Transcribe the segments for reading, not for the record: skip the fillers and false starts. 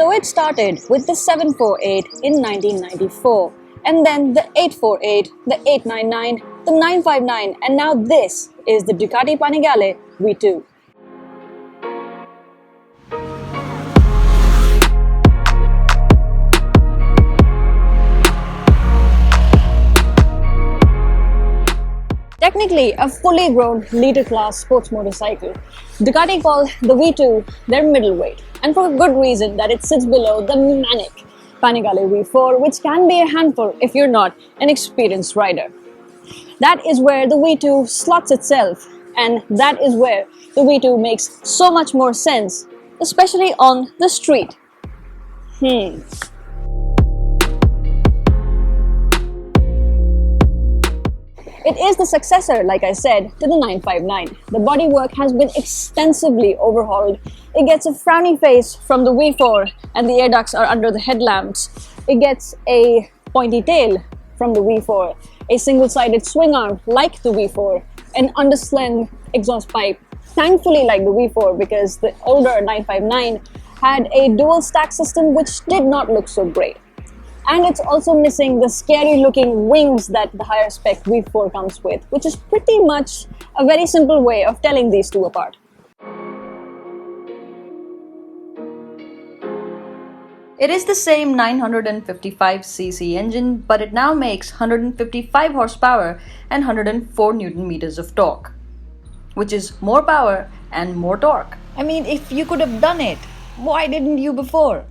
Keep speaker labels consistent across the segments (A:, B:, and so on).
A: So it started with the 748 in 1994, and then the 848, the 899, the 959, and now this is the Ducati Panigale V2. Technically a fully grown leader class sports motorcycle, Ducati call the V2 their middleweight, and for a good reason, that it sits below the manic Panigale V4, which can be a handful if you're not an experienced rider. That is where the V2 slots itself, and that is where the V2 makes so much more sense, especially on the street. It is the successor, like I said, to the 959. The bodywork has been extensively overhauled. It gets a frowny face from the V4 and the air ducts are under the headlamps. It gets a pointy tail from the V4, a single-sided swing arm like the V4, an underslung exhaust pipe, thankfully like the V4 because the older 959 had a dual stack system which did not look so great. And it's also missing the scary looking wings that the higher spec V4 comes with, which is pretty much a very simple way of telling these two apart.
B: It is the same 955cc engine, but it now makes 155 horsepower and 104 Newton meters of torque, which is more power and more torque. I mean, if you could have done it, why didn't you before?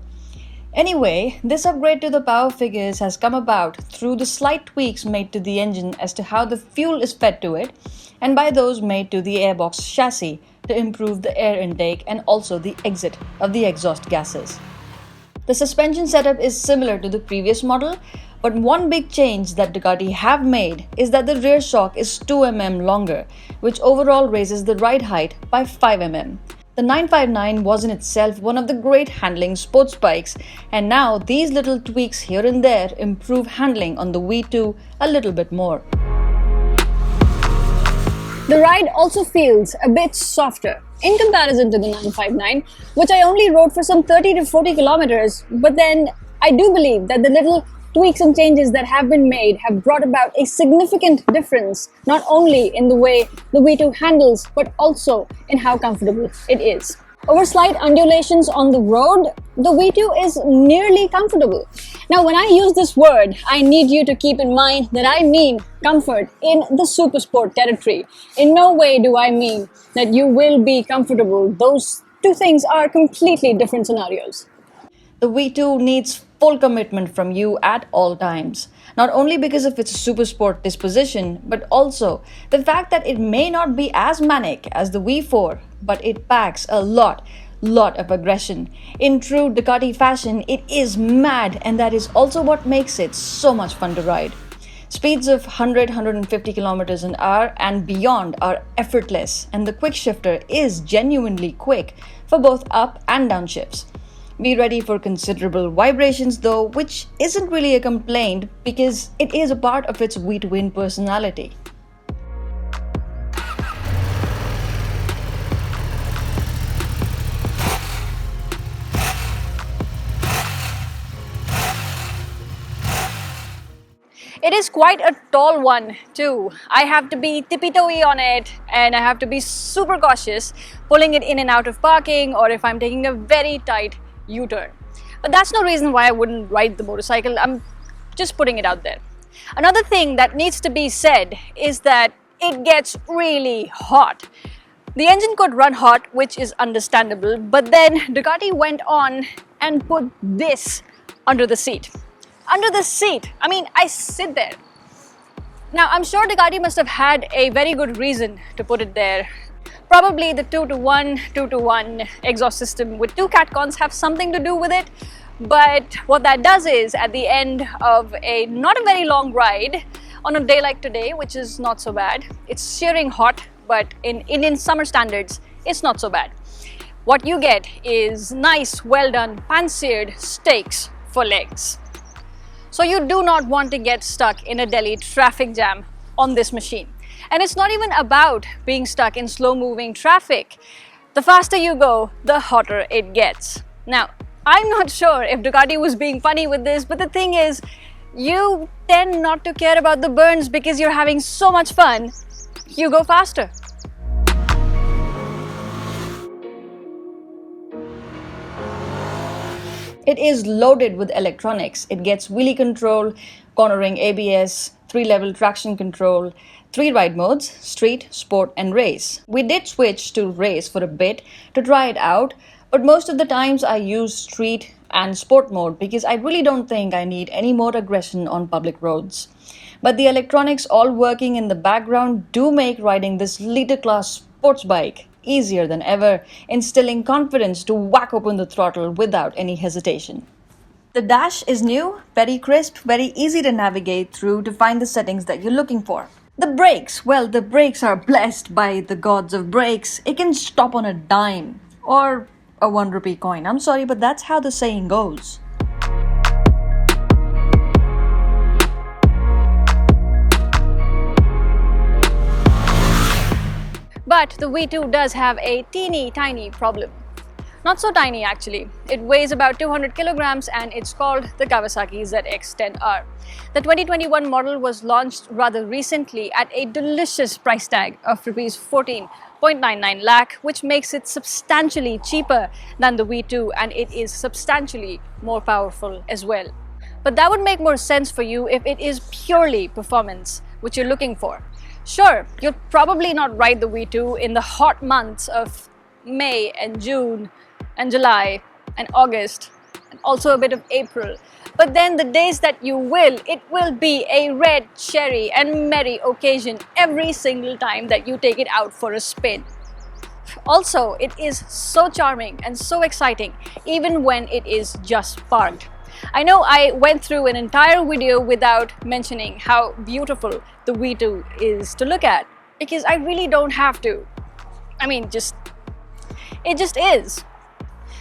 B: Anyway, this upgrade to the power figures has come about through the slight tweaks made to the engine as to how the fuel is fed to it, and by those made to the airbox chassis to improve the air intake and also the exit of the exhaust gases. The suspension setup is similar to the previous model, but one big change that Ducati have made is that the rear shock is 2 mm longer, which overall raises the ride height by 5 mm. The 959 was in itself one of the great handling sports bikes, and now these little tweaks here and there improve handling on the V2 a little bit more.
A: The ride also feels a bit softer in comparison to the 959, which I only rode for some 30 to 40 kilometers, but then I do believe that the little tweaks and changes that have been made have brought about a significant difference, not only in the way the V2 handles, but also in how comfortable it is. Over slight undulations on the road, the V2 is nearly comfortable. Now, when I use this word, I need you to keep in mind that I mean comfort in the super sport territory. In no way do I mean that you will be comfortable. Those two things are completely different scenarios.
B: The V2 needs full commitment from you at all times, not only because of its super sport disposition, but also the fact that it may not be as manic as the V4, but it packs a lot of aggression. In true Ducati fashion, it is mad, and that is also what makes it so much fun to ride. Speeds of 100-150 kilometers an hour and beyond are effortless, and the quick shifter is genuinely quick for both up and down shifts. Be ready for considerable vibrations though, which isn't really a complaint because it is a part of its V2 personality.
A: It is quite a tall one too. I have to be tippy-toey on it, and I have to be super cautious pulling it in and out of parking, or if I'm taking a very tight U-turn. But that's no reason why I wouldn't ride the motorcycle. I'm just putting it out there. Another thing that needs to be said is that it gets really hot. The engine could run hot, which is understandable, but then Ducati went on and put this under the seat. Under the seat! I mean, I sit there. Now, I'm sure Ducati must have had a very good reason to put it there. Probably the 2-to-1 exhaust system with two catcons have something to do with it, but what that does is, at the end of a not a very long ride, on a day like today, which is not so bad, it's searing hot, but in Indian summer standards, it's not so bad. What you get is nice, well done, pan-seared steaks for legs. So you do not want to get stuck in a Delhi traffic jam on this machine. And it's not even about being stuck in slow-moving traffic. The faster you go, the hotter it gets. Now, I'm not sure if Ducati was being funny with this, but the thing is, you tend not to care about the burns because you're having so much fun. You go faster.
B: It is loaded with electronics. It gets wheelie control, cornering ABS, 3-level traction control, 3 ride modes: street, sport and race. We did switch to race for a bit to try it out, but most of the times I use street and sport mode because I really don't think I need any more aggression on public roads. But the electronics all working in the background do make riding this leader class sports bike easier than ever, instilling confidence to whack open the throttle without any hesitation. The dash is new, very crisp, very easy to navigate through to find the settings that you're looking for. The brakes, well, the brakes are blessed by the gods of brakes. It can stop on a dime or a 1 rupee coin. I'm sorry, but that's how the saying goes.
A: But the V2 does have a teeny tiny problem. Not so tiny actually. It weighs about 200 kilograms and it's called the Kawasaki ZX-10R. The 2021 model was launched rather recently at a delicious price tag of Rs 14.99 lakh, which makes it substantially cheaper than the V2, and it is substantially more powerful as well. But that would make more sense for you if it is purely performance, which you're looking for. Sure, you'll probably not ride the V2 in the hot months of May and June and July and August and also a bit of April. But then the days that you will, it will be a red cherry and merry occasion every single time that you take it out for a spin. Also, it is so charming and so exciting even when it is just parked. I know I went through an entire video without mentioning how beautiful the V2 is to look at, because I really don't have to. I mean, it just is.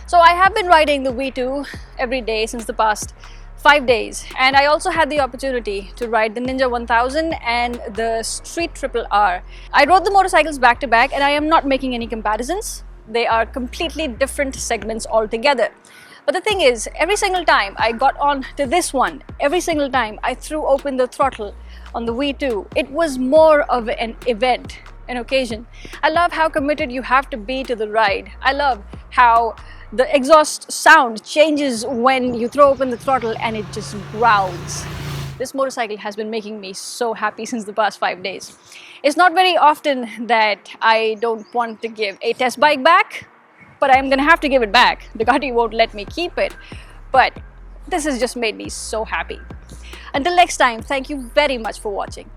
A: So I have been riding the V2 every day since the past 5 days, and I also had the opportunity to ride the Ninja 1000 and the Street Triple R. I rode the motorcycles back to back, and I am not making any comparisons. They are completely different segments altogether. But the thing is, every single time I got on to this one, every single time I threw open the throttle on the V2, it was more of an event, an occasion. I love how committed you have to be to the ride. I love how the exhaust sound changes when you throw open the throttle and it just growls. This motorcycle has been making me so happy since the past 5 days. It's not very often that I don't want to give a test bike back, but I'm gonna have to give it back. Ducati won't let me keep it, but this has just made me so happy. Until next time, thank you very much for watching.